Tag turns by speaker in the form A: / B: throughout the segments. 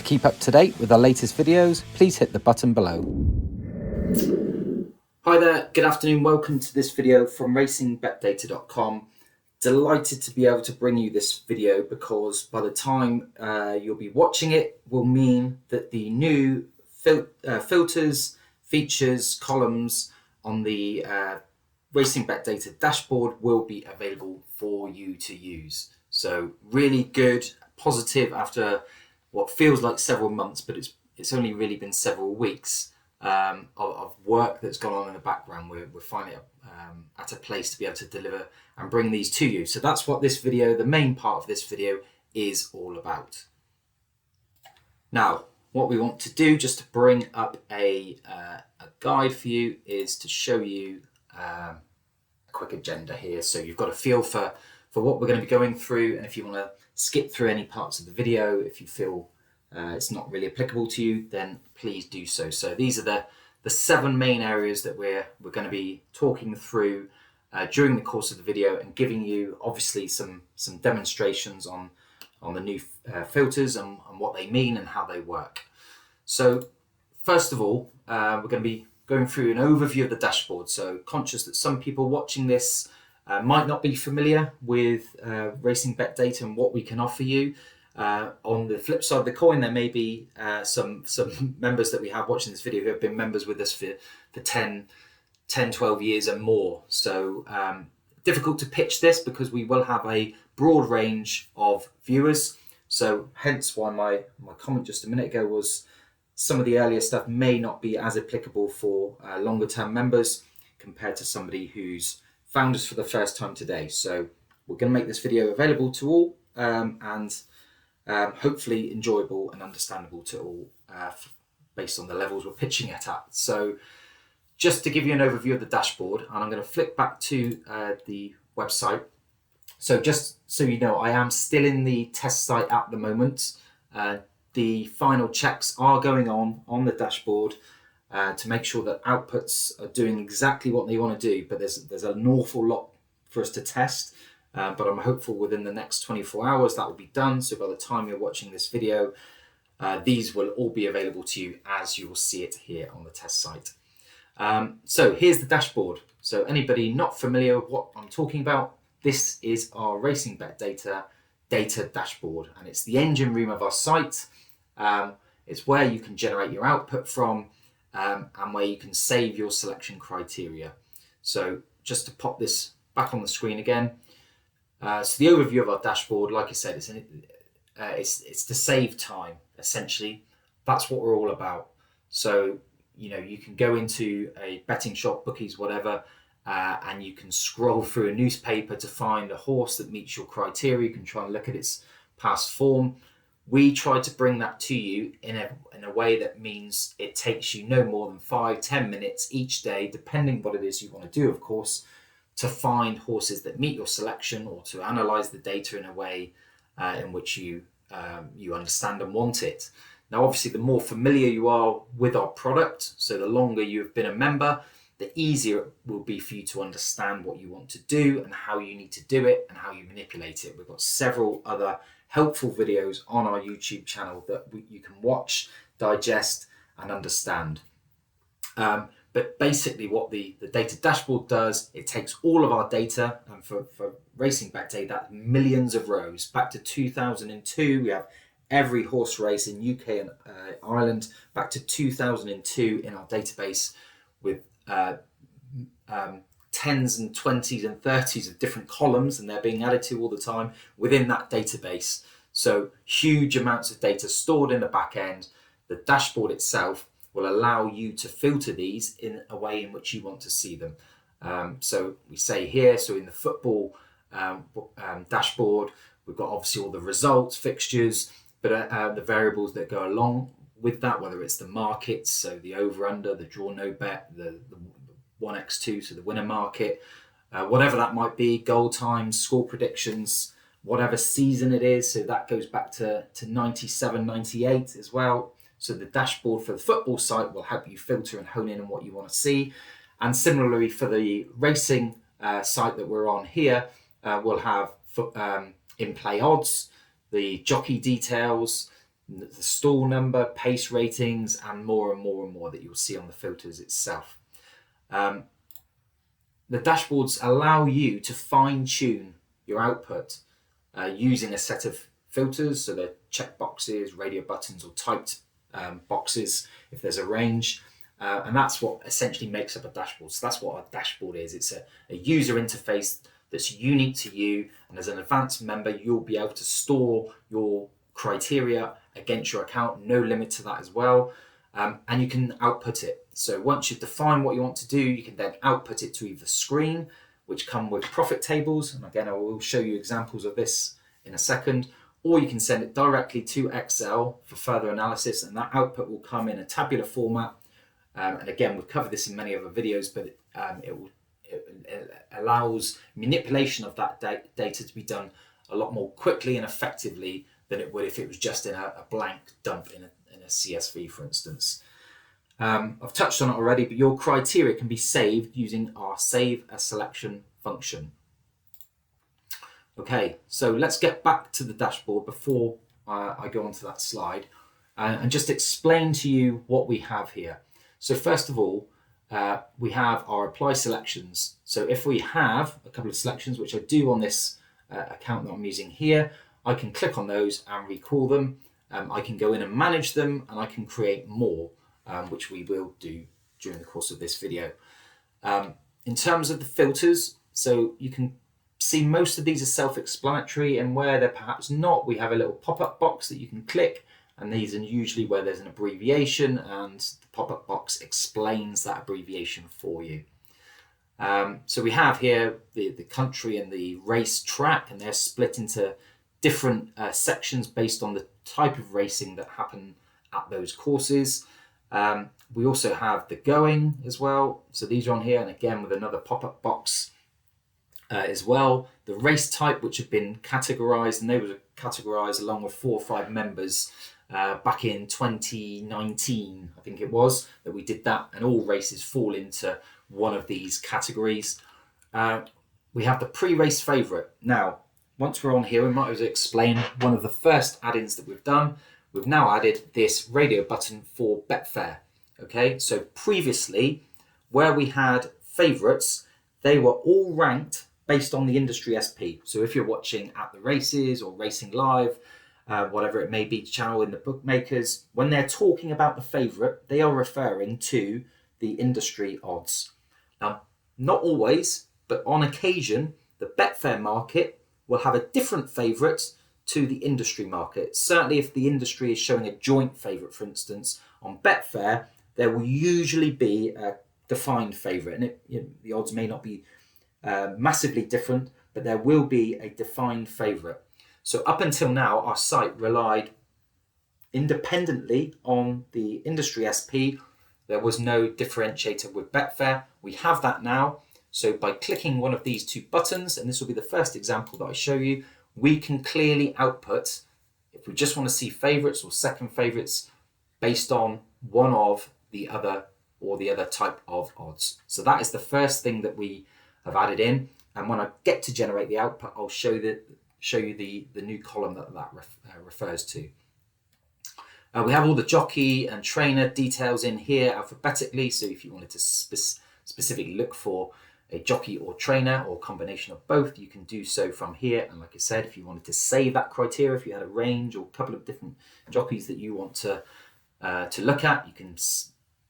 A: keep up to date with our latest videos, please hit the button below. Hi there, good afternoon, welcome to this video from racingbetdata.com. Delighted to be able to bring you this video because by the time you'll be watching it will mean that the new filters, features, columns on the Racing Bet Data dashboard will be available for you to use. So really good, positive after what feels like several months, but it's only really been several weeks of work that's gone on in the background. We're finally at a place to be able to deliver and bring these to you. So that's what this video, the main part of this video, is all about. Now, what we want to do, just to bring up a guide for you, is to show you a quick agenda here. So you've got a feel for what we're going to be going through, and if you want to skip through any parts of the video, if you feel it's not really applicable to you, then please do so. So these are the 7 main areas that we're going to be talking through during the course of the video, and giving you obviously some demonstrations on the new filters and what they mean and how they work. So first of all, we're going to be going through an overview of the dashboard. So conscious that some people watching this might not be familiar with Racing Bet Data and what we can offer you. On the flip side of the coin, there may be some members that we have watching this video who have been members with us for 10, 12 years and more. So difficult to pitch this because we will have a broad range of viewers. So hence why my comment just a minute ago was some of the earlier stuff may not be as applicable for longer term members compared to somebody who's found us for the first time today. So we're going to make this video available to all and hopefully enjoyable and understandable to all based on the levels we're pitching it at. So just to give you an overview of the dashboard, and I'm going to flick back to the website. So just so you know, I am still in the test site at the moment. The final checks are going on the dashboard to make sure that outputs are doing exactly what they want to do, but there's an awful lot for us to test. But I'm hopeful within the next 24 hours that will be done. So by the time you're watching this video, these will all be available to you as you will see it here on the test site. So here's the dashboard. So anybody not familiar with what I'm talking about, this is our Racing Bet Data dashboard, and it's the engine room of our site. It's where you can generate your output from and where you can save your selection criteria. So just to pop this back on the screen again. So the overview of our dashboard, like I said, it's to save time, essentially. That's what we're all about. So, you know, you can go into a betting shop, bookies, whatever, and you can scroll through a newspaper to find a horse that meets your criteria. You can try and look at its past form. We try to bring that to you in a way that means it takes you no more than 5-10 minutes each day, depending what it is you want to do, of course, to find horses that meet your selection, or to analyze the data in a way in which you understand and want it. Now, obviously, the more familiar you are with our product, so the longer you've been a member, the easier it will be for you to understand what you want to do and how you need to do it and how you manipulate it. We've got several other helpful videos on our YouTube channel that you can watch, digest, and understand. But basically what the data dashboard does, it takes all of our data, and for Racing Bet Data, that's millions of rows. Back to 2002, we have every horse race in UK and Ireland, back to 2002 in our database, with tens and 20s and 30s of different columns, and they're being added to all the time within that database. So huge amounts of data stored in the back end. The dashboard itself will allow you to filter these in a way in which you want to see them. So we say here, so in the football dashboard, we've got obviously all the results, fixtures, but the variables that go along with that, whether it's the markets, so the over under, the draw no bet, the 1x2, so the winner market, whatever that might be, goal times, score predictions, whatever season it is. So that goes back to 97, 98 as well. So the dashboard for the football site will help you filter and hone in on what you want to see. And similarly for the racing site that we're on here, we'll have in-play odds, the jockey details, the stall number, pace ratings, and more and more and more that you'll see on the filters itself. The dashboards allow you to fine-tune your output using a set of filters, so they're check boxes, radio buttons, or typed boxes if there's a range. And that's what essentially makes up a dashboard. So that's what a dashboard is. It's a user interface that's unique to you, and as an advanced member, you'll be able to store your criteria against your account, no limit to that as well. And you can output it. So once you've defined what you want to do, you can then output it to either screen, which come with profit tables, and again I will show you examples of this in a second, or you can send it directly to Excel for further analysis, and that output will come in a tabular format. And again, we've covered this in many other videos, but it allows manipulation of that data to be done a lot more quickly and effectively than it would if it was just in a blank dump in a CSV, for instance. I've touched on it already, but your criteria can be saved using our save a selection function. Okay, so let's get back to the dashboard before I go on to that slide and just explain to you what we have here. So first of all, we have our apply selections. So if we have a couple of selections, which I do on this account that I'm using here, I can click on those and recall them. I can go in and manage them, and I can create more, which we will do during the course of this video. In terms of the filters, so you can see most of these are self-explanatory, and where they're perhaps not, we have a little pop-up box that you can click, and these are usually where there's an abbreviation, and the pop-up box explains that abbreviation for you. So we have here the country and the race track, and they're split into different sections based on the type of racing that happen at those courses. We also have the going as well. So these are on here, and again with another pop-up box as well. The race type, which have been categorized, and they were categorized along with 4 or 5 members back in 2019, I think it was, that we did that, and all races fall into one of these categories. We have the pre-race favorite. Now, once we're on here, we might as well explain one of the first add-ins that we've done. We've now added this radio button for Betfair. Okay, so previously, where we had favorites, they were all ranked based on the industry SP. So if you're watching at the races or racing live, whatever it may be, channel in the bookmakers, when they're talking about the favorite, they are referring to the industry odds. Now, not always, but on occasion, the Betfair market will have a different favourite to the industry market. Certainly if the industry is showing a joint favourite, for instance, on Betfair, there will usually be a defined favourite, and the odds may not be massively different, but there will be a defined favourite. So up until now, our site relied independently on the industry SP. There was no differentiator with Betfair. We have that now. So by clicking one of these 2 buttons, and this will be the first example that I show you, we can clearly output, if we just want to see favourites or second favourites, based on one of the other or the other type of odds. So that is the first thing that we have added in. And when I get to generate the output, I'll show you the new column that refers to. We have all the jockey and trainer details in here alphabetically. So if you wanted to specifically look for a jockey or trainer or combination of both, you can do so from here. And like I said, if you wanted to save that criteria, if you had a range or a couple of different jockeys that you want to look at, you can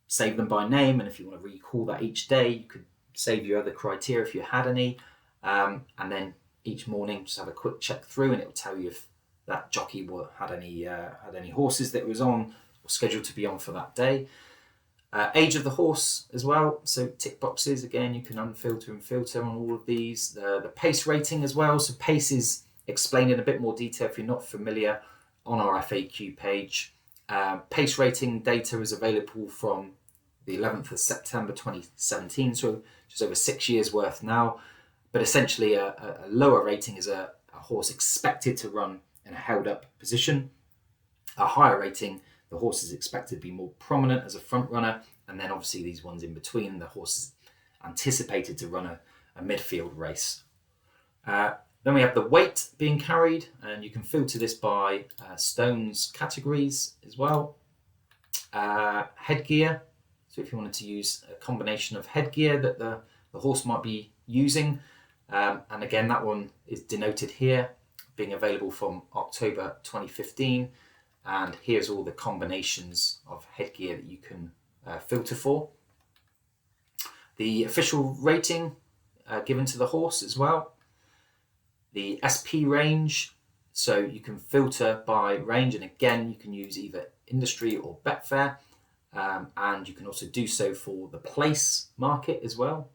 A: save them by name. And if you want to recall that each day, you could save your other criteria if you had any. And then each morning, just have a quick check through, and it will tell you if that jockey had any horses that it was on or scheduled to be on for that day. Age of the horse as well, so tick boxes, again you can unfilter and filter on all of these. The pace rating as well, so pace is explained in a bit more detail if you're not familiar on our FAQ page. Pace rating data is available from the 11th of September 2017, so just over 6 years worth now. But essentially a lower rating is a horse expected to run in a held up position. A higher rating, the horse is expected to be more prominent as a front runner, and then obviously these ones in between, the horse is anticipated to run a midfield race. Then we have the weight being carried, and you can filter this by stones categories as well. Headgear, so if you wanted to use a combination of headgear that the horse might be using, and again that one is denoted here, being available from October 2015, and here's all the combinations of headgear that you can filter for. The official rating given to the horse as well. The SP range, so you can filter by range, and again you can use either industry or Betfair, and you can also do so for the place market as well.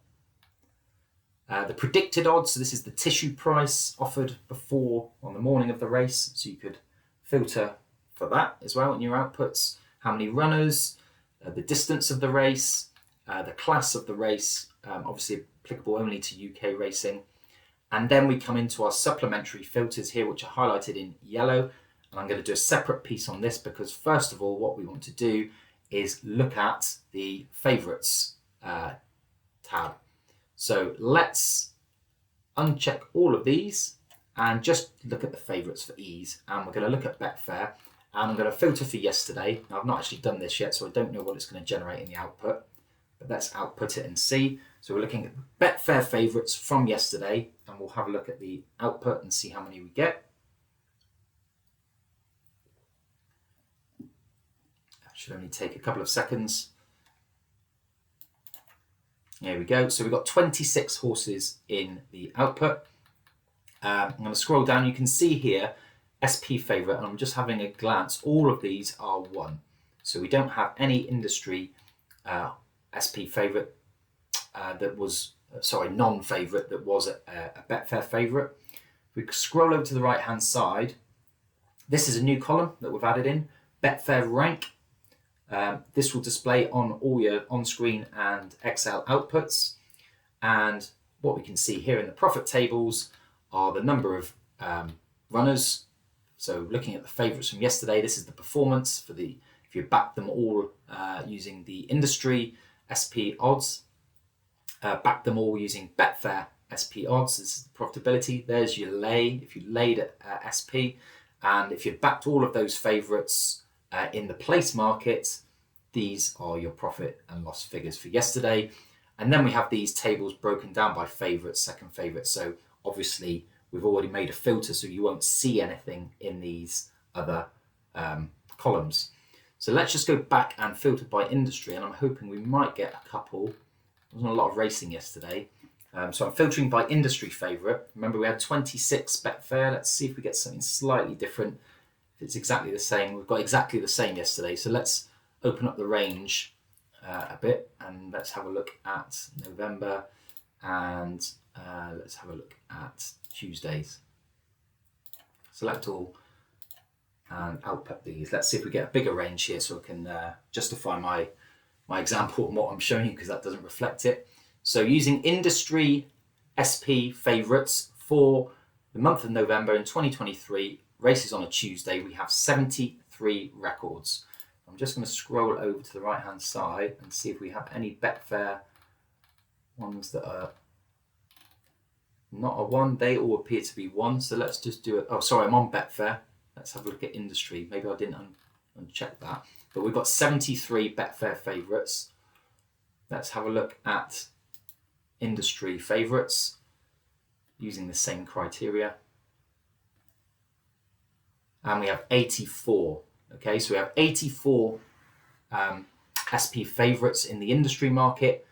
A: The predicted odds, so this is the tissue price offered before on the morning of the race, so you could filter for that as well in your outputs. How many runners, the distance of the race, the class of the race, obviously applicable only to UK racing. And then we come into our supplementary filters here, which are highlighted in yellow. And I'm going to do a separate piece on this because first of all, what we want to do is look at the favourites tab. So let's uncheck all of these and just look at the favourites for ease. And we're going to look at Betfair, and I'm going to filter for yesterday. Now, I've not actually done this yet, so I don't know what it's going to generate in the output, but let's output it and see. So we're looking at Betfair favourites from yesterday, and we'll have a look at the output and see how many we get. That should only take a couple of seconds. There we go. So we've got 26 horses in the output. I'm going to scroll down. You can see here SP favourite, and I'm just having a glance. All of these are 1. So we don't have any industry SP favourite that was, non-favourite that was a Betfair favourite. If we scroll over to the right hand side, this is a new column that we've added in, Betfair rank. This will display on all your on-screen and Excel outputs. And what we can see here in the profit tables are the number of runners. So looking at the favourites from yesterday, this is the performance for the, if you back them all using the industry SP odds, back them all using Betfair SP odds, this is the profitability. There's your lay, if you laid at SP, and if you backed all of those favourites in the place market, these are your profit and loss figures for yesterday. And then we have these tables broken down by favourites, second favourite. So obviously we've already made a filter, so you won't see anything in these other columns. So let's just go back and filter by industry, and I'm hoping we might get a couple. There wasn't a lot of racing yesterday. So I'm filtering by industry favourite. Remember, we had 26 Betfair. Let's see if we get something slightly different. If it's exactly the same, we've got exactly the same yesterday. So let's open up the range a bit, and let's have a look at November, and let's have a look at Tuesdays. Select all and output these. Let's see if we get a bigger range here so I can justify my example and what I'm showing you, because that doesn't reflect it. So using industry SP favourites for the month of November in 2023, races on a Tuesday, we have 73 records. I'm just going to scroll over to the right hand side and see if we have any Betfair ones that are not a 1. They all appear to be 1. So let's just do it. Oh, sorry, I'm on Betfair. Let's have a look at industry. Maybe I didn't uncheck that. But we've got 73 Betfair favourites. Let's have a look at industry favourites using the same criteria. And we have 84. Okay, so we have 84 SP favourites in the industry market.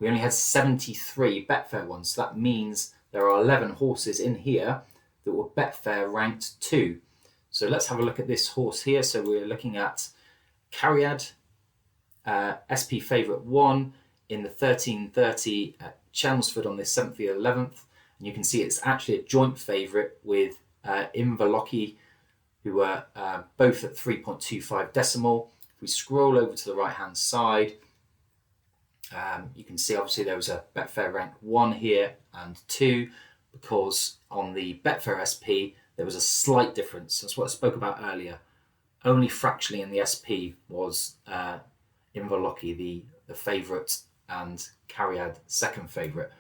A: We only had 73 Betfair ones. So that means there are 11 horses in here that were Betfair ranked 2. So let's have a look at this horse here. So we're looking at Cariad, SP favourite 1 in the 1330 at Chelmsford on the 7th of the 11th. And you can see it's actually a joint favourite with Inverlochy, who were both at 3.25 decimal. If we scroll over to the right hand side, you can see obviously there was a Betfair rank 1 here and 2, because on the Betfair SP there was a slight difference. That's what I spoke about earlier. Only fractionally in the SP was Inverlochy the favourite and Cariad second favourite.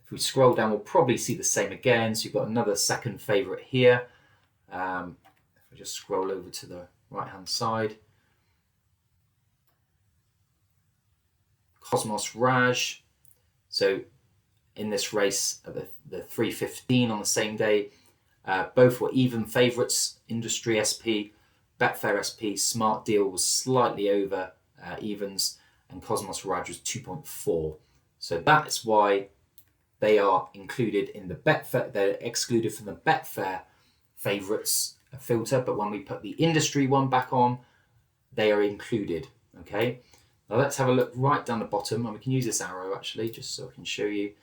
A: If we scroll down, we'll probably see the same again. So you've got another second favourite here. If I just scroll over to the right-hand side. Cosmos Raj. So in this race, the 3:15 on the same day, both were even favourites. Industry SP, Betfair SP, Smart Deal was slightly over evens, and Cosmos Raj was 2.4. So that's why they are included in the Betfair. They're excluded from the Betfair favourites filter, but when we put the industry one back on, they are included. Okay. Now let's have a look right down the bottom, and we can use this arrow actually just so I can show you.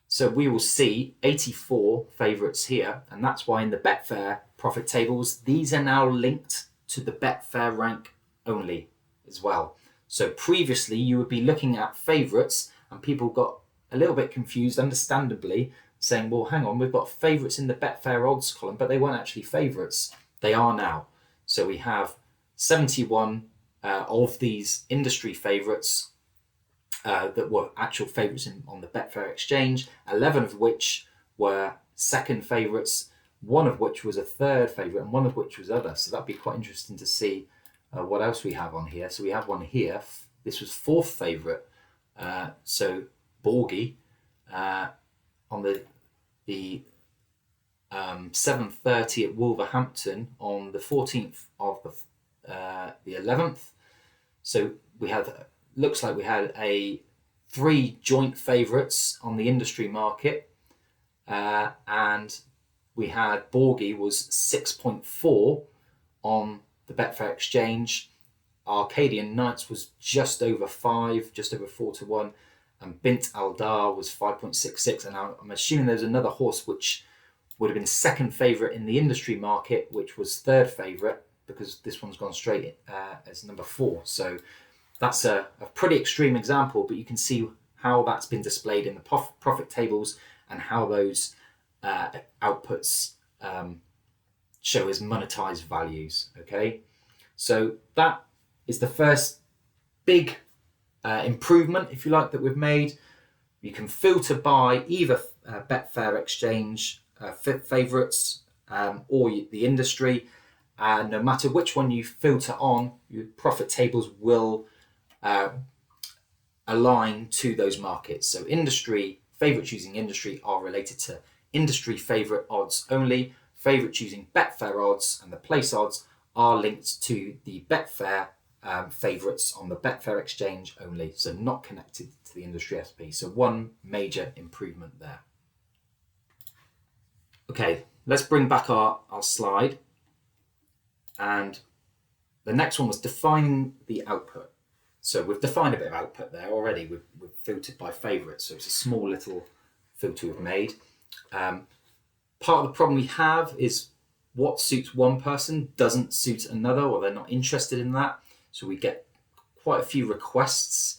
A: So we will see 84 favourites here, and that's why in the Betfair profit tables, these are now linked to the Betfair rank only as well. So previously you would be looking at favourites and people got a little bit confused, understandably, saying, well, hang on, we've got favourites in the Betfair odds column, but they weren't actually favourites. They are now. So we have 71 of these industry favourites that were actual favourites on the Betfair exchange, 11 of which were second favourites, one of which was a third favourite, and one of which was other. So that'd be quite interesting to see what else we have on here. So we have one here. This was fourth favourite. So Borgie on the 7:30 at Wolverhampton on the 14th of the 11th. So we have, looks like we had three joint favourites on the industry market, and we had Borgie was 6.4 on the Betfair exchange. Arcadian Knights was just over 5, just over 4 to 1, and Bint Al Dar was 5.66. And I'm assuming there's another horse which would have been second favourite in the industry market, which was third favourite, because this one's gone straight as number 4. So that's a pretty extreme example, but you can see how that's been displayed in the profit tables and how those outputs show as monetized values. Okay, so that is the first big improvement, if you like, that we've made. You can filter by either Betfair exchange favourites or the industry, and no matter which one you filter on, your profit tables will align to those markets. So industry favourites using industry are related to industry favourite odds only. Favourites using Betfair odds and the place odds are linked to the Betfair favourites on the Betfair exchange only, so not connected to the industry SP. So one major improvement there. Okay, let's bring back our slide. And the next one was defining the output. So we've defined a bit of output there already. We've filtered by favourites, so it's a small little filter we've made. Part of the problem we have is what suits one person doesn't suit another, or they're not interested in that. So we get quite a few requests.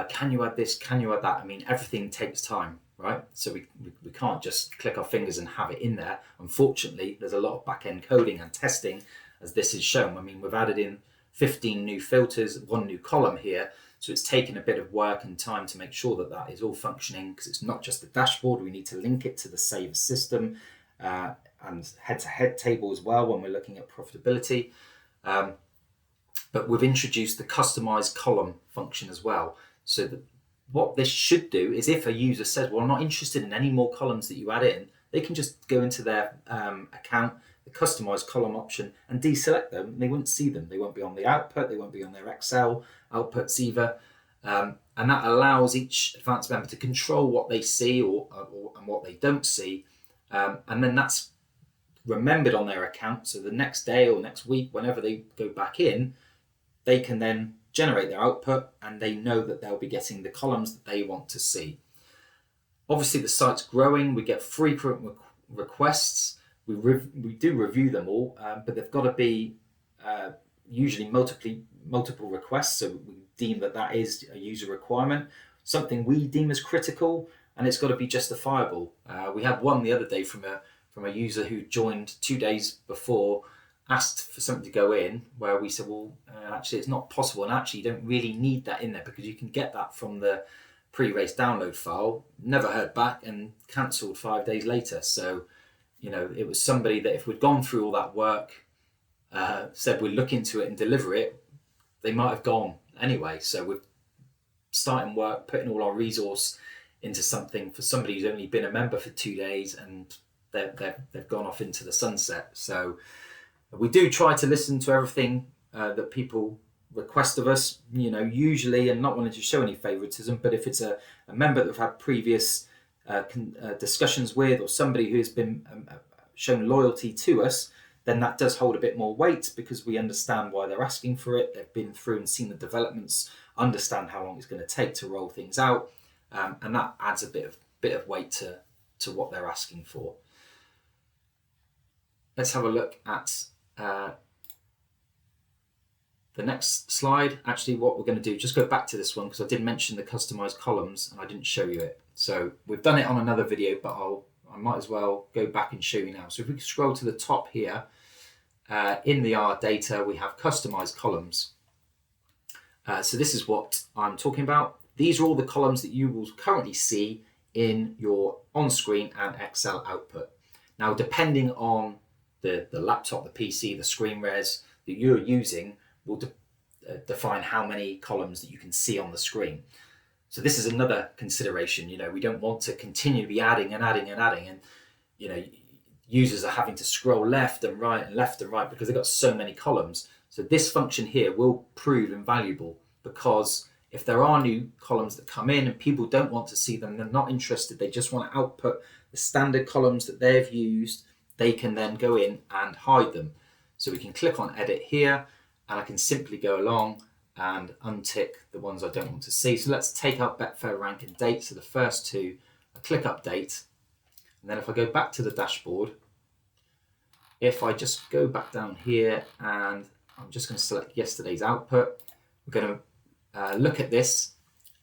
A: Can you add this? Can you add that? I mean, everything takes time, right? So we can't just click our fingers and have it in there. Unfortunately, there's a lot of back-end coding and testing, as this is shown. I mean, we've added in 15 new filters, one new column here. So it's taken a bit of work and time to make sure that that is all functioning, because it's not just the dashboard. We need to link it to the Saver system and head-to-head table as well when we're looking at profitability. But we've introduced the customized column function as well. So that what this should do is, if a user says, well, I'm not interested in any more columns that you add in, they can just go into their account, the customized column option, and deselect them, and they wouldn't see them. They won't be on the output, they won't be on their Excel outputs either. And that allows each advanced member to control what they see and what they don't see. And then that's remembered on their account. So the next day or next week, whenever they go back in, they can then generate their output, and they know that they'll be getting the columns that they want to see. Obviously, the site's growing. We get frequent requests. We do review them all, but they've got to be usually multiple requests. So we deem that is a user requirement, something we deem as critical, and it's got to be justifiable. We had one the other day from a user who joined 2 days before, asked for something to go in, where we said, well, actually it's not possible, and actually you don't really need that in there, because you can get that from the pre-race download file, never heard back, and cancelled 5 days later. So, it was somebody that if we'd gone through all that work, said we'd look into it and deliver it, they might have gone anyway. So we're starting work, putting all our resource into something for somebody who's only been a member for 2 days, and they've gone off into the sunset. So we do try to listen to everything that people request of us, usually, and not wanting to show any favoritism, but if it's a member that we've had previous discussions with, or somebody who has been shown loyalty to us, then that does hold a bit more weight, because we understand why they're asking for it. They've been through and seen the developments, understand how long it's going to take to roll things out, and that adds a bit of weight to what they're asking for. Let's have a look at the next slide. Actually, what we're going to do, just go back to this one, because I did mention the customized columns and I didn't show you it. So we've done it on another video, but I might as well go back and show you now. So if we scroll to the top here, in the R data, we have customized columns. So this is what I'm talking about. These are all the columns that you will currently see in your on-screen and Excel output. Now, depending on the laptop, the PC, the screen res that you're using, will define how many columns that you can see on the screen. So this is another consideration. We don't want to continue to be adding and adding and adding, and users are having to scroll left and right because they've got so many columns. So this function here will prove invaluable, because if there are new columns that come in and people don't want to see them, they're not interested, they just want to output the standard columns that they've used, they can then go in and hide them. So we can click on edit here, and I can simply go along and untick the ones I don't want to see. So let's take out Betfair rank and date. So the first two, I click update, and then if I go back to the dashboard, if I just go back down here and I'm just going to select yesterday's output, we're going to look at this,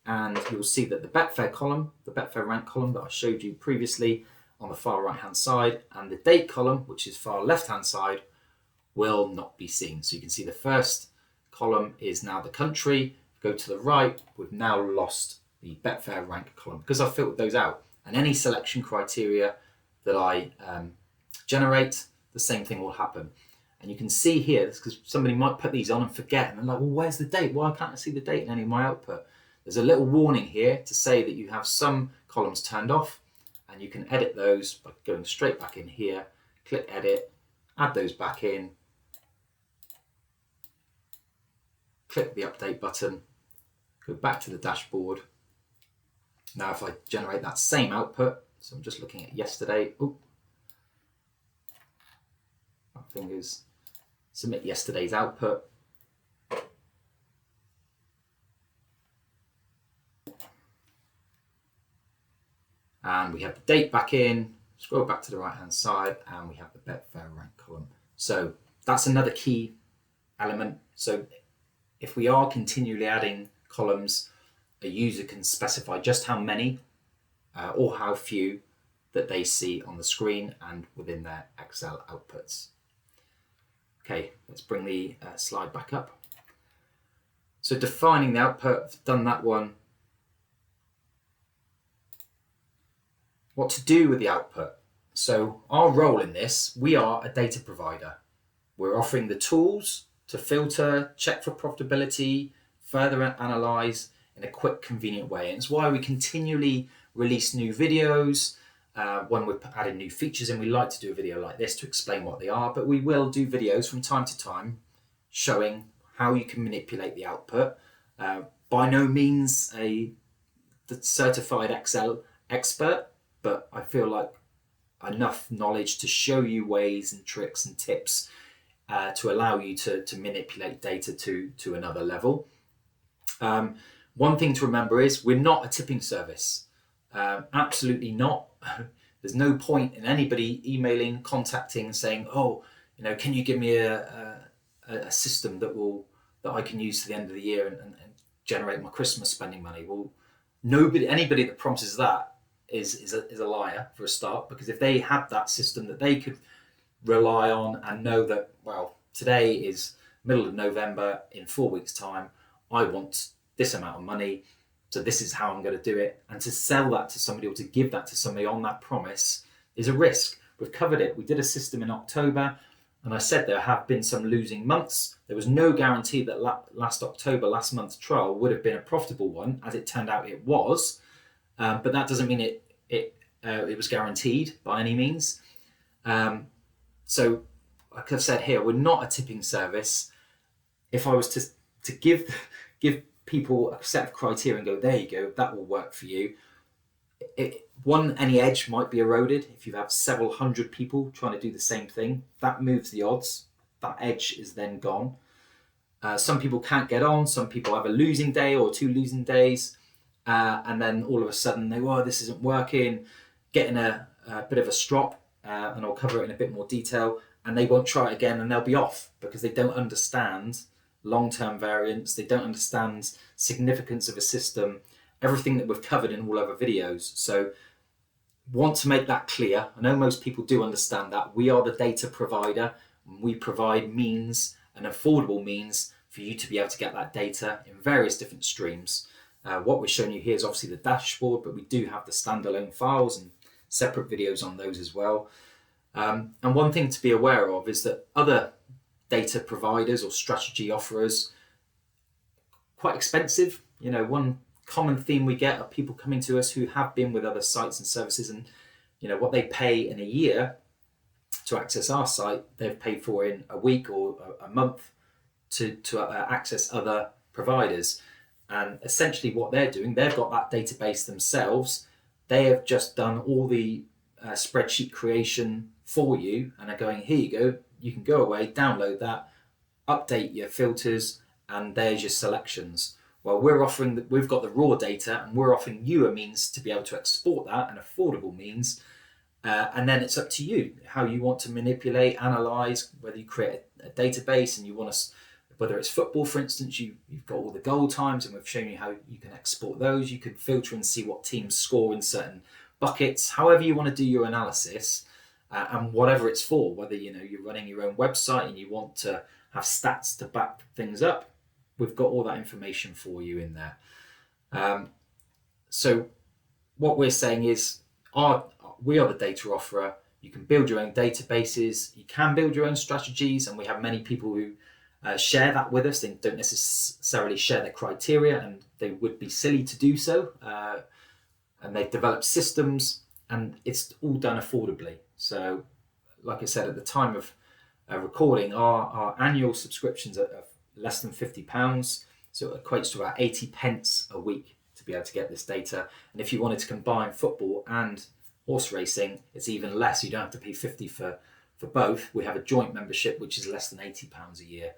A: and you'll see that the Betfair column, the Betfair rank column that I showed you previously on the far right hand side, and the date column, which is far left hand side, will not be seen. So you can see the first column is now the country. Go to the right, we've now lost the Betfair rank column because I've filtered those out. And any selection criteria that I generate, the same thing will happen. And you can see here, because somebody might put these on and forget, and they're like, well, where's the date? Why can't I see the date in any of my output? There's a little warning here to say that you have some columns turned off, and you can edit those by going straight back in here, click edit, add those back in, click the update button, go back to the dashboard. Now if I generate that same output, so I'm just looking at yesterday, my fingers, submit yesterday's output. And we have the date back in, scroll back to the right hand side, and we have the Betfair rank column. So that's another key element. So if we are continually adding columns, a user can specify just how many or how few that they see on the screen and within their Excel outputs. Okay, let's bring the slide back up. So defining the output, I've done that one. What to do with the output. So our role in this, we are a data provider. We're offering the tools to filter, check for profitability, further analyze in a quick, convenient way. And it's why we continually release new videos. When we're adding new features, and we like to do a video like this to explain what they are, but we will do videos from time to time showing how you can manipulate the output. By no means the certified Excel expert, but I feel like enough knowledge to show you ways and tricks and tips to allow you to manipulate data to another level. One thing to remember is we're not a tipping service. Absolutely not. There's no point in anybody emailing, contacting, saying, "Oh, can you give me a system that I can use to the end of the year and generate my Christmas spending money?" Well, anybody that promises that is a liar for a start, because if they had that system that they could rely on and know that, well, today is middle of November, in 4 weeks' time, I want this amount of money, So this is how I'm going to do it. And to sell that to somebody or to give that to somebody on that promise is a risk. We've covered it. We did a system in October, and I said there have been some losing months. There was no guarantee that last October, last month's trial, would have been a profitable one. As it turned out, it was. But that doesn't mean it was guaranteed by any means. So, like I've said here, we're not a tipping service. If I was to give people a set of criteria and go, there you go, that will work for you. Any edge might be eroded if you have several hundred people trying to do the same thing. That moves the odds. That edge is then gone. Some people can't get on. Some people have a losing day or 2 losing days, and then all of a sudden this isn't working, getting a bit of a strop, and I'll cover it in a bit more detail, and they won't try it again, and they'll be off because they don't understand long-term variance. They don't understand significance of a system, everything that we've covered in all other videos. So want to make that clear. I know most people do understand that. We are the data provider. We provide means, an affordable means for you to be able to get that data in various different streams. What we're showing you here is obviously the dashboard, but we do have the standalone files and separate videos on those as well. And one thing to be aware of is that other data providers or strategy offerers, quite expensive. One common theme we get are people coming to us who have been with other sites and services, and what they pay in a year to access our site, they've paid for in a week or a month to access other providers. And essentially what they're doing, they've got that database themselves. They have just done all the spreadsheet creation for you and are going, here you go, you can go away, download that, update your filters, and there's your selections. Well, we've got the raw data, and we're offering you a means to be able to export that, an affordable means, and then it's up to you how you want to manipulate, analyze, whether you create a database and you want to, whether it's football, for instance, you've got all the goal times, and we've shown you how you can export those. You can filter and see what teams score in certain buckets, however you want to do your analysis. And whatever it's for, whether you're running your own website and you want to have stats to back things up, we've got all that information for you in there. So what we're saying is we are the data offerer. You can build your own databases, you can build your own strategies, and we have many people who share that with us. They don't necessarily share the criteria, and they would be silly to do so. And they've developed systems, and it's all done affordably. So, like I said, at the time of recording, our annual subscriptions are less than £50. So it equates to about 80 pence a week to be able to get this data. And if you wanted to combine football and horse racing, it's even less. You don't have to pay 50 for both. We have a joint membership, which is less than £80 a year.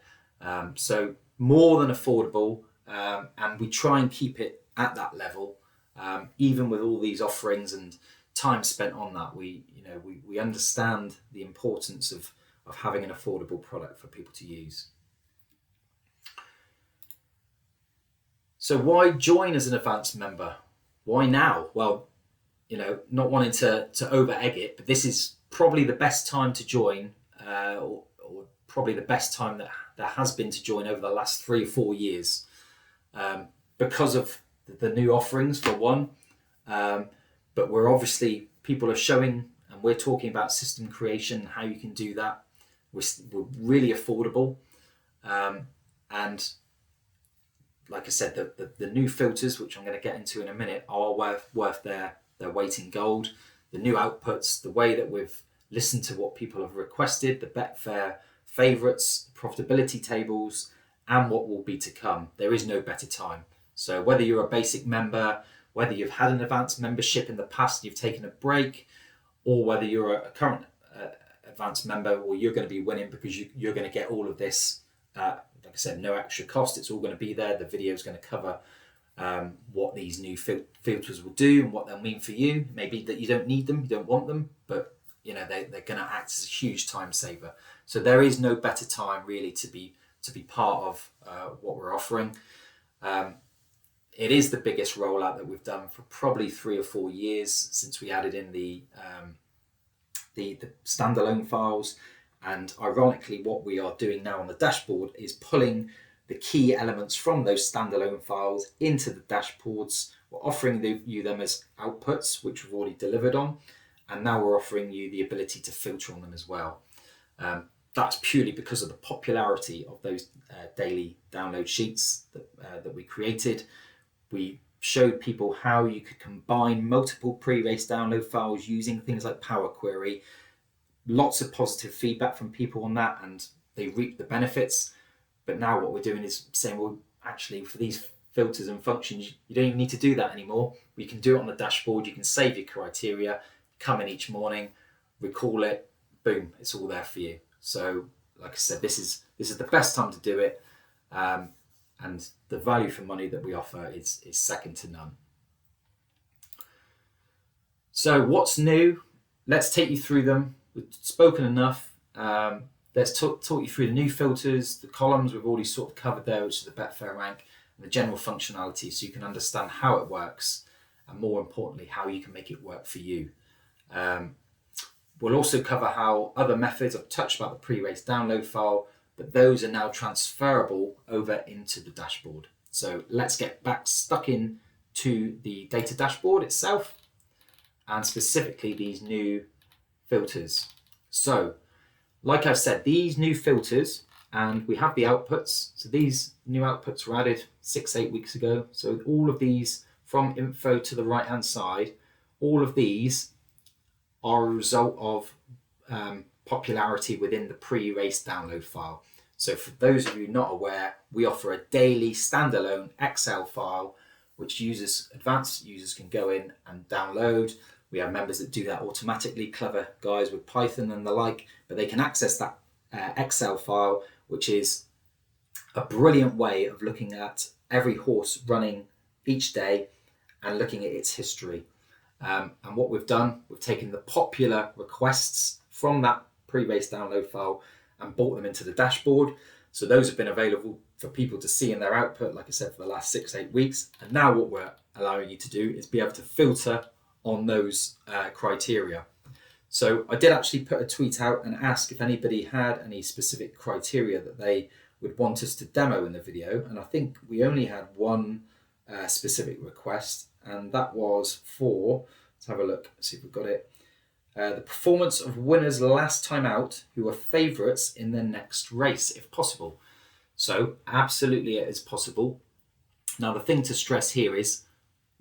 A: So more than affordable. And we try and keep it at that level, even with all these offerings and time spent on that. We understand the importance of having an affordable product for people to use. So why join as an advanced member? Why now? Well, not wanting to over egg it, but this is probably the best time to join, or probably the best time that there has been to join over the last 3 or 4 years, because of the new offerings for one. But people are showing, and we're talking about system creation, how you can do that. We're really affordable. And like I said, the new filters, which I'm going to get into in a minute, are worth their weight in gold. The new outputs, the way that we've listened to what people have requested, the Betfair favourites, profitability tables, and what will be to come. There is no better time. So whether you're a basic member, whether you've had an advanced membership in the past, you've taken a break, or whether you're a current advanced member, or you're going to be winning because you're going to get all of this, like I said, no extra cost. It's all going to be there. The video is going to cover what these new filters will do and what they'll mean for you. Maybe that you don't need them, you don't want them, but they're going to act as a huge time saver. So there is no better time really to be part of what we're offering. It is the biggest rollout that we've done for probably 3 or 4 years since we added in the standalone files. And ironically, what we are doing now on the dashboard is pulling the key elements from those standalone files into the dashboards. We're offering you them as outputs, which we've already delivered on, and now we're offering you the ability to filter on them as well. That's purely because of the popularity of those daily download sheets that we created. We showed people how you could combine multiple pre-race download files using things like Power Query. Lots of positive feedback from people on that, and they reap the benefits. But now what we're doing is saying, well, actually, for these filters and functions, you don't even need to do that anymore. You can do it on the dashboard. You can save your criteria, come in each morning, recall it, boom, it's all there for you. So, like I said, this is the best time to do it, and the value for money that we offer is second to none. So, what's new? Let's take you through them. We've spoken enough. Let's talk you through the new filters, the columns we've already sort of covered there, which is the Betfair rank, and the general functionality, so you can understand how it works, and more importantly, how you can make it work for you. We'll also cover how other methods, I've touched about the pre-race download file, but those are now transferable over into the dashboard. So let's get stuck in to the data dashboard itself, and specifically these new filters. So, like I've said, these new filters, and we have the outputs. So these new outputs were added 6-8 weeks ago. So all of these, from info to the right-hand side, all of these are a result of popularity within the pre-race download file. So for those of you not aware, we offer a daily standalone Excel file which advanced users can go in and download. We have members that do that automatically, clever guys with Python and the like, but they can access that Excel file, which is a brilliant way of looking at every horse running each day and looking at its history. And what we've done, we've taken the popular requests from that pre-race download file and brought them into the dashboard. So those have been available for people to see in their output, like I said, for the last 6-8 weeks. And now what we're allowing you to do is be able to filter on those criteria. So I did actually put a tweet out and ask if anybody had any specific criteria that they would want us to demo in the video. And I think we only had one specific request, and that was for, let's have a look, see if we've got it. The performance of winners last time out who are favourites in their next race, if possible. So absolutely it is possible. Now the thing to stress here is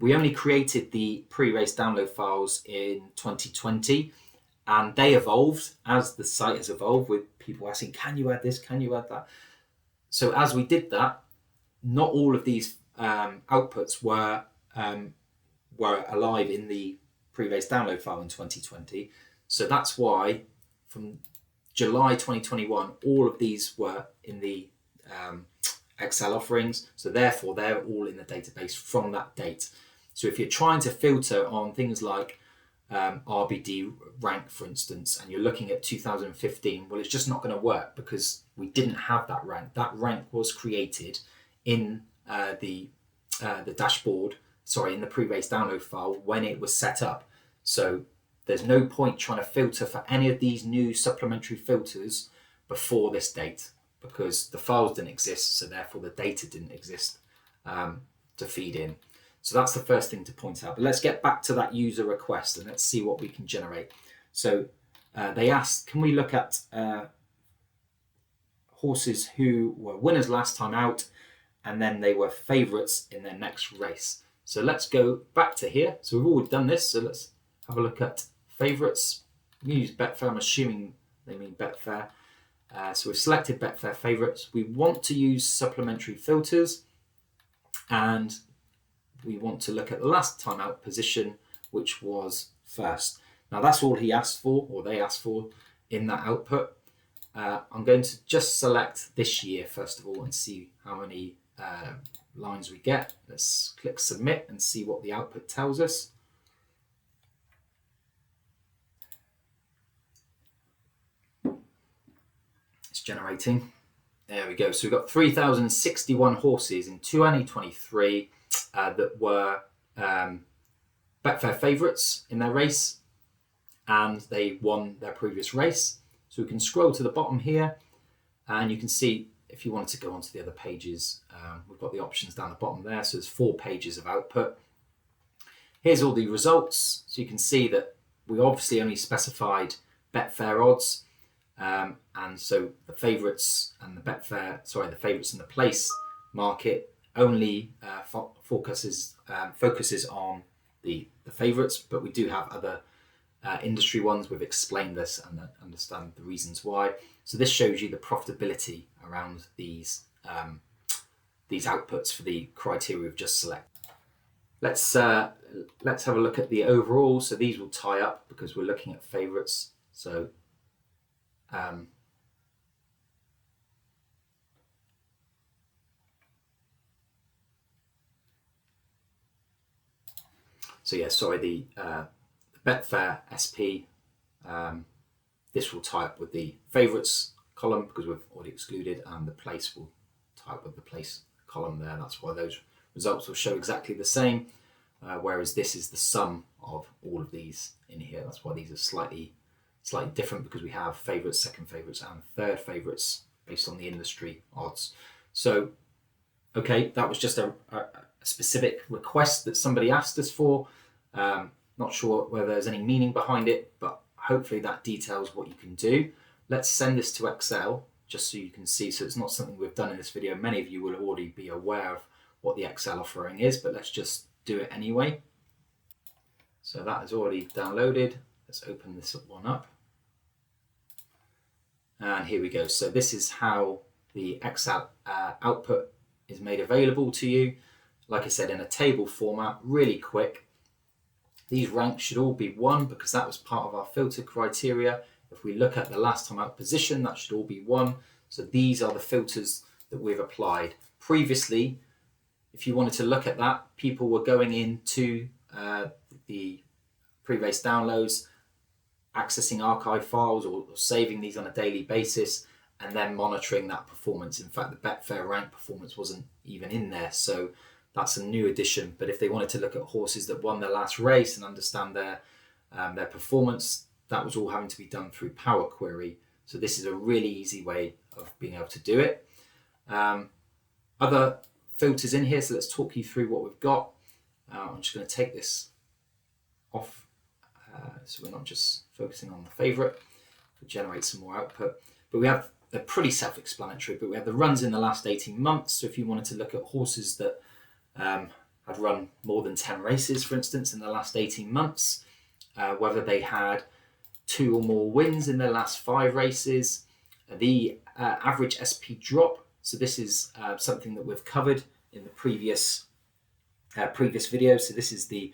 A: we only created the pre-race download files in 2020, and they evolved as the site has evolved, with people asking, can you add this, can you add that? So as we did that, not all of these outputs were alive in the pre-race download file in 2020. So that's why from July 2021, all of these were in the Excel offerings. So therefore, they're all in the database from that date. So if you're trying to filter on things like RBD rank, for instance, and you're looking at 2015, well, it's just not going to work because we didn't have that rank. That rank was created in the dashboard, in the pre-race download file when it was set up. So there's no point trying to filter for any of these new supplementary filters before this date, because the files didn't exist, so therefore the data didn't exist to feed in. So that's the first thing to point out. But let's get back to that user request and let's see what we can generate. So they asked, can we look at horses who were winners last time out and then they were favourites in their next race? So let's go back to here. So we've already done this. So let's have a look at favourites. We use Betfair. I'm assuming they mean Betfair. So we've selected Betfair favourites. We want to use supplementary filters, and we want to look at the last time out position, which was first. Now that's all he asked for, or they asked for in that output. I'm going to just select this year first of all and see how many lines we get. Let's click submit and see what the output tells us. It's generating. There we go. So we've got 3,061 horses in 2023 that were Betfair favourites in their race, and they won their previous race. So we can scroll to the bottom here and you can see if you wanted to go onto the other pages, we've got the options down the bottom there. So there's 4 pages of output. Here's all the results. So you can see that we obviously only specified Betfair odds. And so the favourites and the the favourites and the place market only focuses on the favourites, but we do have other industry ones. We've explained this and understand the reasons why. So this shows you the profitability around these outputs for the criteria we've just selected. Let's have a look at the overall. So these will tie up because we're looking at favourites. So the Betfair SP, this will tie up with the favourites column because we've already excluded, and the place will tie up with the place column there. That's why those results will show exactly the same, whereas this is the sum of all of these in here. That's why these are slightly different, because we have favourites, second favourites and third favourites based on the industry odds. So okay, that was just a specific request that somebody asked us for. Not sure whether there's any meaning behind it, but hopefully that details what you can do. Let's send this to Excel just so you can see. So it's not something we've done in this video. Many of you will already be aware of what the Excel offering is, but let's just do it anyway. So that is already downloaded. Let's open this one up. And here we go. So this is how the Excel output is made available to you. Like I said, in a table format, really quick. These ranks should all be 1 because that was part of our filter criteria. If we look at the last time out position, that should all be 1. So these are the filters that we've applied. Previously, if you wanted to look at that, people were going into the pre-race downloads, accessing archive files or saving these on a daily basis, and then monitoring that performance. In fact, the Betfair rank performance wasn't even in there. So that's a new addition. But if they wanted to look at horses that won their last race and understand their performance, that was all having to be done through Power Query. So this is a really easy way of being able to do it. Other filters in here, so let's talk you through what we've got. I'm just going to take this off so we're not just focusing on the favourite. We'll generate some more output. But they're pretty self-explanatory, but we have the runs in the last 18 months. So if you wanted to look at horses that had run more than 10 races, for instance, in the last 18 months, whether they had 2 or more wins in their last 5 races, the average SP drop. So this is something that we've covered in the previous video. So this is the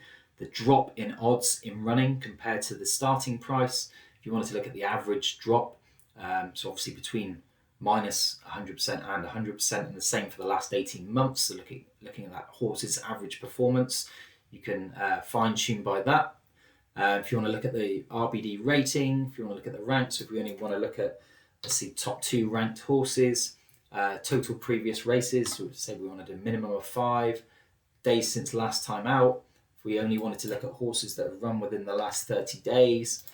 A: drop in odds in running compared to the starting price. If you wanted to look at the average drop, so obviously between minus 100% and 100%, and the same for the last 18 months. So looking at that horse's average performance, you can fine tune by that. If you want to look at the RBD rating, if you want to look at the ranks, if we only want to look at, let's see, top 2 ranked horses, total previous races, so say we wanted a minimum of 5 days since last time out. If we only wanted to look at horses that have run within the last 30 days,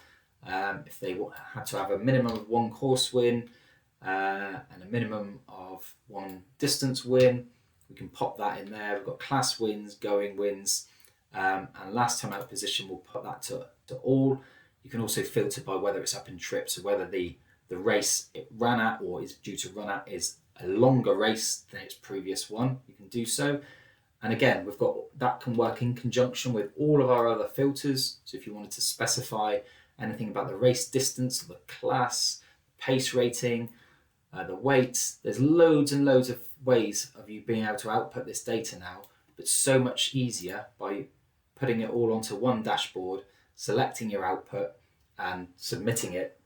A: if they had to have a minimum of 1 course win and a minimum of 1 distance win, we can pop that in there. We've got class wins, going wins, and last time out position, we'll put that to all. You can also filter by whether it's up in trip, so whether the race it ran at or is due to run at is a longer race than its previous one. You can do so. And again, we've got that can work in conjunction with all of our other filters. So if you wanted to specify anything about the race distance, the class, pace rating, the weight, there's loads and loads of ways of you being able to output this data now, but so much easier by putting it all onto one dashboard, selecting your output and submitting it.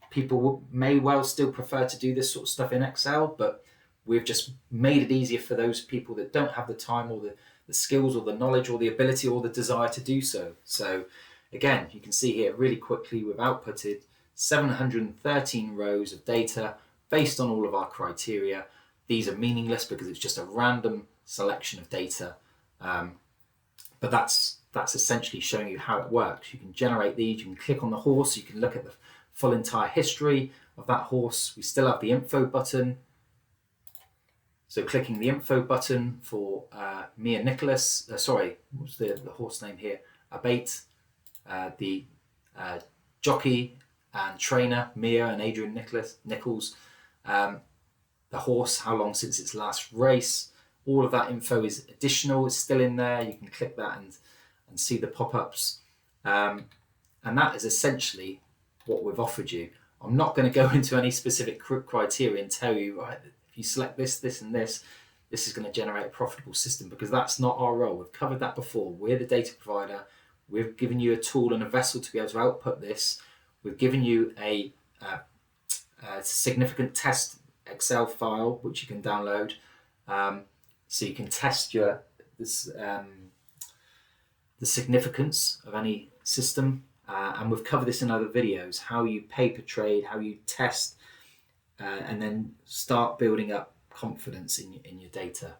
A: People may well still prefer to do this sort of stuff in Excel, but we've just made it easier for those people that don't have the time or the skills or the knowledge or the ability or the desire to do so. So again, you can see here really quickly we've outputted 713 rows of data based on all of our criteria. These are meaningless because it's just a random selection of data. But that's essentially showing you how it works. You can generate these, you can click on the horse, you can look at the full entire history of that horse. We still have the info button. So clicking the info button for me and Nicholas, what's the horse name here? Abate, the jockey and trainer, Mia and Adrian Nichols, the horse, how long since its last race. All of that info is additional, it's still in there. You can click that and see the pop-ups. And that is essentially what we've offered you. I'm not going to go into any specific criteria and tell you, right, if you select this, this, and this is going to generate a profitable system, because that's not our role. We've covered that before. We're the data provider. We've given you a tool and a vessel to be able to output this. We've given you a significant test Excel file, which you can download. So you can test the significance of any system. And we've covered this in other videos, how you pay per trade, how you test, and then start building up confidence in your data.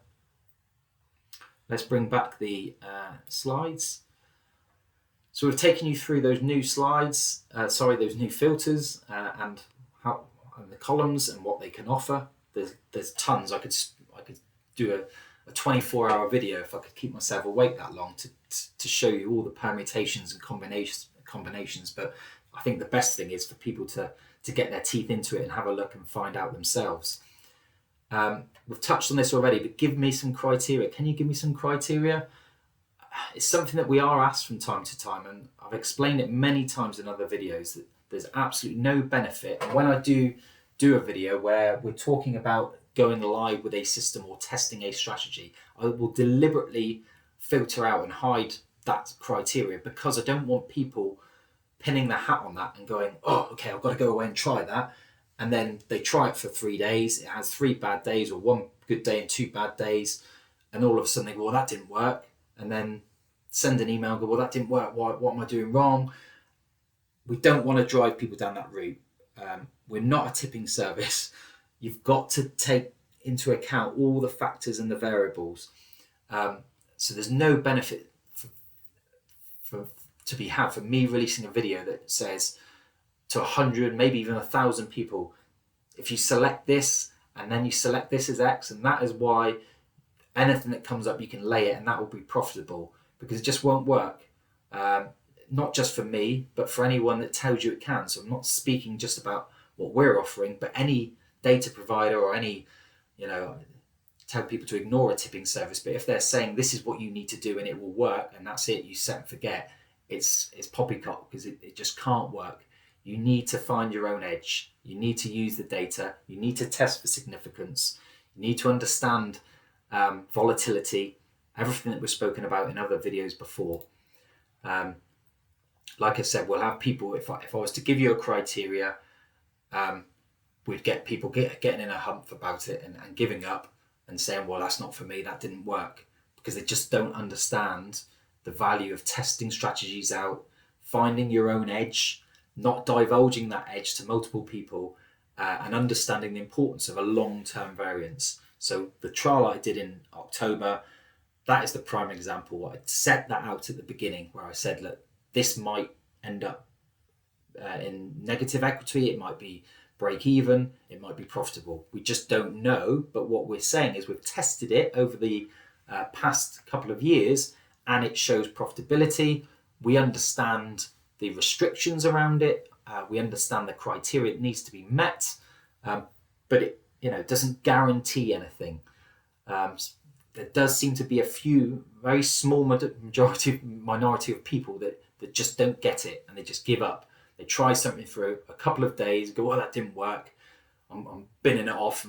A: Let's bring back the slides. So we've taken you through those new slides, those new filters, and the columns and what they can offer. There's tons. I could do a 24-hour video if I could keep myself awake that long to show you all the permutations and combinations. But I think the best thing is for people to get their teeth into it and have a look and find out themselves. We've touched on this already, but give me some criteria. Can you give me some criteria? It's something that we are asked from time to time, and I've explained it many times in other videos that there's absolutely no benefit. And when I do a video where we're talking about going live with a system or testing a strategy, I will deliberately filter out and hide that criteria, because I don't want people pinning their hat on that and going, oh, okay, I've got to go away and try that. And then they try it for 3 days. It has 3 bad days, or 1 good day and 2 bad days. And all of a sudden they go, well, that didn't work. And then send an email and go, well, that didn't work. What am I doing wrong? We don't want to drive people down that route. We're not a tipping service. You've got to take into account all the factors and the variables. So there's no benefit to be had for me releasing a video that says to 100, maybe even 1,000 people, if you select this and then you select this as X and that is Y, anything that comes up you can lay it and that will be profitable, because it just won't work. Not just for me, but for anyone that tells you it can. So I'm not speaking just about what we're offering, but any data provider or any, tell people to ignore a tipping service. But if they're saying this is what you need to do and it will work and that's it, you set and forget, it's poppycock, because it just can't work. You need to find your own edge. You need to use the data. You need to test for significance. You need to understand volatility, everything that was spoken about in other videos before. Like I said, we'll have people, if I was to give you a criteria, we'd get people getting in a hump about it and giving up and saying, well, that's not for me, that didn't work, because they just don't understand the value of testing strategies out, finding your own edge, not divulging that edge to multiple people, and understanding the importance of a long-term variance. So the trial I did in October, that is the prime example. I set that out at the beginning where I said, look, this might end up in negative equity, it might be break even, it might be profitable. We just don't know. But what we're saying is we've tested it over the past couple of years and it shows profitability. We understand the restrictions around it. We understand the criteria that needs to be met, but it doesn't guarantee anything. There does seem to be a few very small minority of people that just don't get it and they just give up. They try something for a couple of days, go, well, that didn't work. I'm binning it off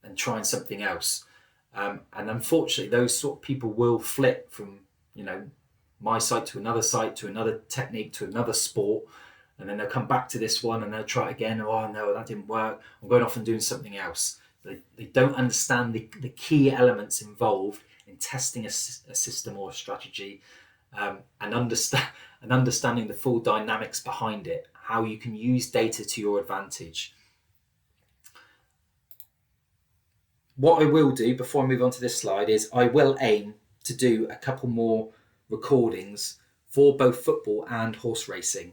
A: and trying something else. And unfortunately, those sort of people will flip from, my site to another technique, to another sport. And then they'll come back to this one and they'll try it again. Oh, no, that didn't work. I'm going off and doing something else. They don't understand the key elements involved in testing a system or a strategy, and understanding the full dynamics behind it, how you can use data to your advantage. What I will do before I move on to this slide is I will aim to do a couple more recordings for both football and horse racing.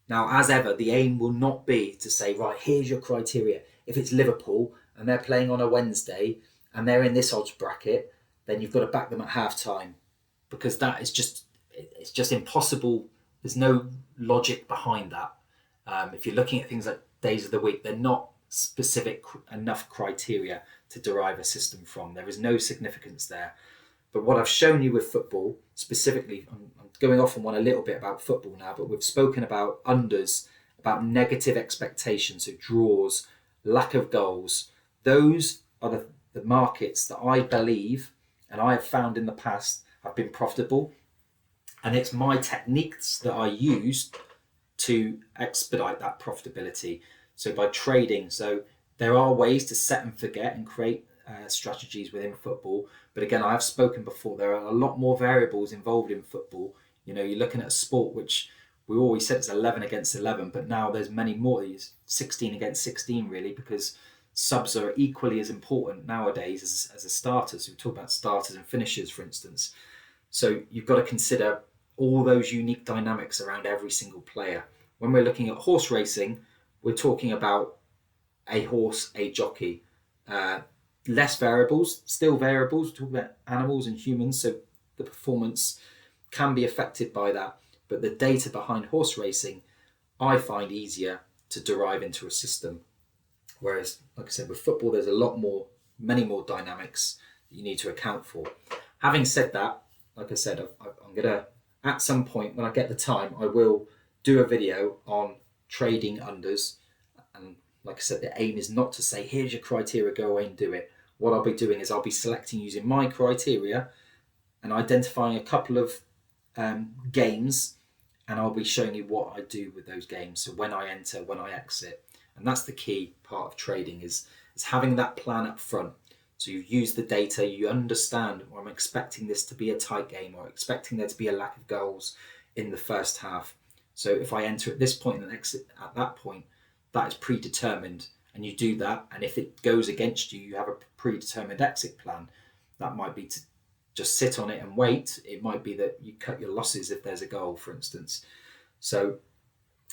A: Now, as ever, the aim will not be to say, right, here's your criteria. If it's Liverpool and they're playing on a Wednesday and they're in this odds bracket, then you've got to back them at half time, because that is it's just impossible. There's no logic behind that. If you're looking at things like days of the week, they're not specific enough criteria to derive a system from. There is no significance there. But what I've shown you with football, specifically, I'm going off on one a little bit about football now, but we've spoken about unders, about negative expectations, so draws, lack of goals. Those are the markets that I believe, and I have found in the past, have been profitable. And it's my techniques that I use to expedite that profitability. So by trading, so there are ways to set and forget and create strategies within football. But again, I've spoken before, there are a lot more variables involved in football. You know, you're looking at a sport which we always said it's 11 against 11, but now there's many more. It's 16 against 16 really, because subs are equally as important nowadays as a starter. So we talk about starters and finishers, for instance. So you've got to consider all those unique dynamics around every single player. When we're looking at horse racing, we're talking about a horse, a jockey. Less variables, still variables. We're talking about animals and humans, so the performance can be affected by that. But the data behind horse racing, I find easier to derive into a system. Whereas, like I said, with football, there's many more dynamics that you need to account for. Having said that, like I said, I'm going to, at some point when I get the time, I will do a video on trading unders. And like I said, the aim is not to say, here's your criteria, go away and do it. What I'll be doing is I'll be selecting using my criteria and identifying a couple of games, and I'll be showing you what I do with those games. So when I enter, when I exit. And that's the key part of trading is having that plan up front. So you've used the data, you understand, or I'm expecting this to be a tight game, or expecting there to be a lack of goals in the first half. So if I enter at this point and exit at that point, that is predetermined, and you do that. And if it goes against you, you have a predetermined exit plan. That might be to just sit on it and wait. It might be that you cut your losses if there's a goal, for instance. So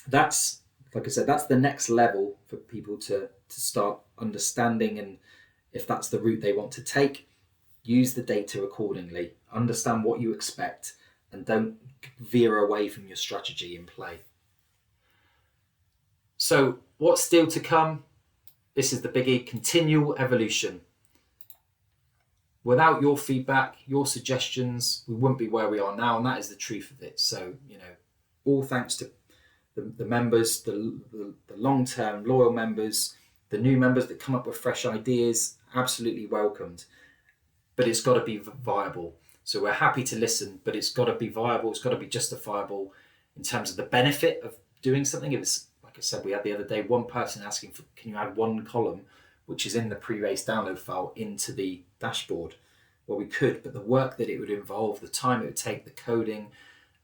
A: that's, like I said, that's the next level for people to start understanding, and if that's the route they want to take, use the data accordingly, understand what you expect, and don't veer away from your strategy in play. So what's still to come? This is the biggie: continual evolution. Without your feedback, your suggestions, we wouldn't be where we are now, and that is the truth of it. So, you know, all thanks to the members, the long-term loyal members, the new members that come up with fresh ideas, absolutely welcomed. But it's got to be viable. So we're happy to listen, but it's got to be viable. It's got to be justifiable in terms of the benefit of doing something. It was, like I said, we had the other day, one person asking for, can you add one column, which is in the pre-race download file, into the dashboard? Well, we could, but the work that it would involve, the time it would take, the coding,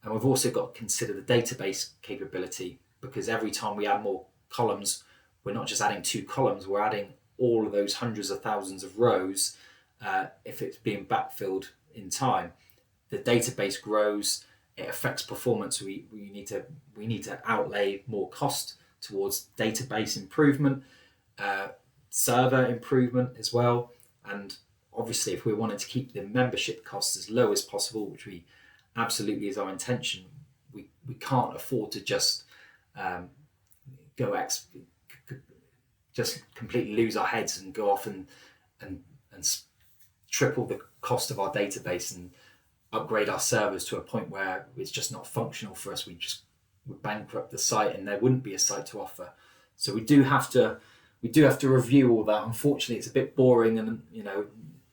A: and we've also got to consider the database capability, because every time we add more columns, we're not just adding 2 columns, we're adding all of those hundreds of thousands of rows. If it's being backfilled in time, the database grows, it affects performance. We need to outlay more cost towards database improvement, server improvement as well. And obviously, if we wanted to keep the membership costs as low as possible, which we absolutely is our intention, we can't afford to just just completely lose our heads and go off and triple the cost of our database and upgrade our servers to a point where it's just not functional for us. We would bankrupt the site, and there wouldn't be a site to offer. So we do have to review all that. Unfortunately, it's a bit boring, and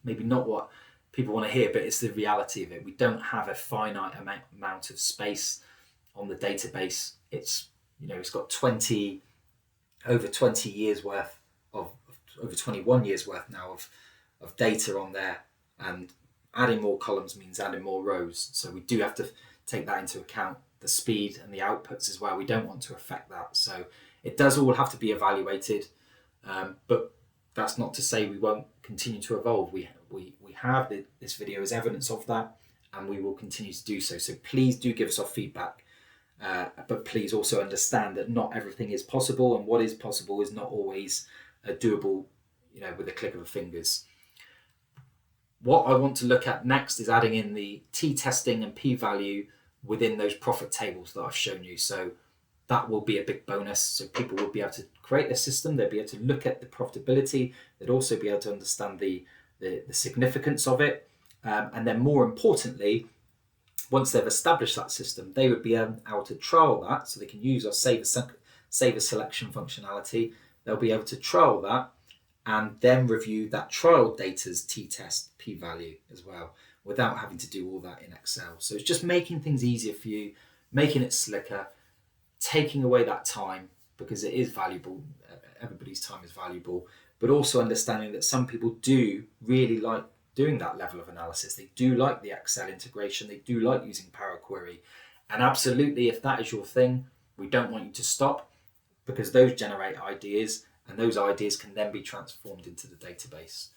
A: maybe not what people want to hear, but it's the reality of it. We don't have a finite amount of space on the database. It's got over 20 years worth of over 21 years worth now of data on there, and adding more columns means adding more rows. So we do have to take that into account, the speed and the outputs as well. We don't want to affect that. So it does all have to be evaluated, but that's not to say we won't continue to evolve. We have this video as evidence of that, and we will continue to do so. So please do give us our feedback, but please also understand that not everything is possible, and what is possible is not always doable, with a click of the fingers. What I want to look at next is adding in the t-testing and p-value within those profit tables that I've shown you. So that will be a big bonus. So people will be able to create a system, they'll be able to look at the profitability, they'd also be able to understand the significance of it. And then more importantly, once they've established that system, they would be able to trial that. So they can use our save a selection functionality. They'll be able to trial that and then review that trial data's t-test p-value as well, without having to do all that in Excel. So it's just making things easier for you, making it slicker, taking away that time, because it is valuable. Everybody's time is valuable, but also understanding that some people do really like doing that level of analysis. They do like the Excel integration. They do like using Power Query. And absolutely, if that is your thing, we don't want you to stop, because those generate ideas, and those ideas can then be transformed into the database.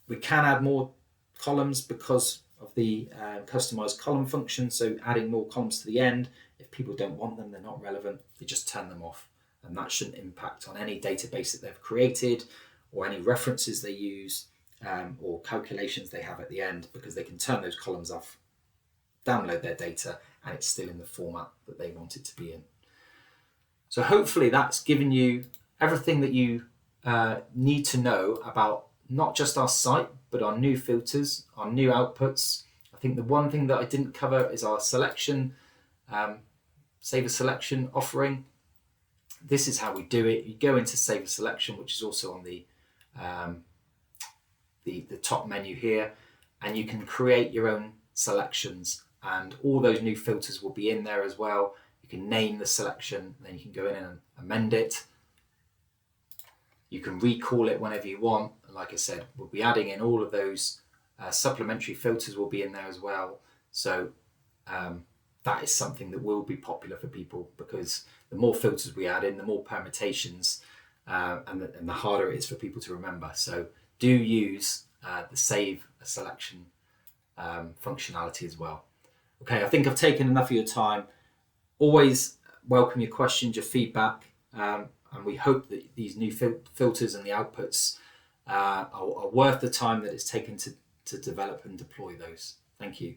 A: We can add more columns because of the customized column function. So adding more columns to the end, if people don't want them, they're not relevant, they just turn them off. And that shouldn't impact on any database that they've created or any references they use or calculations they have at the end, because they can turn those columns off, download their data, and it's still in the format that they want it to be in. So hopefully that's given you everything that you need to know about not just our site, but our new filters, our new outputs. I think the one thing that I didn't cover is our selection, save a selection offering. This is how we do it. You go into save a selection, which is also on the top menu here, and you can create your own selections, and all those new filters will be in there as well. You can name the selection, then you can go in and amend it. You can recall it whenever you want. Like I said, we'll be adding in all of those supplementary filters will be in there as well. So that is something that will be popular for people, because the more filters we add in, the more permutations, and the harder it is for people to remember. So do use the save a selection functionality as well. Okay, I think I've taken enough of your time. Always welcome your questions, your feedback, and we hope that these new filters and the outputs are worth the time that it's taken to develop and deploy those. Thank you.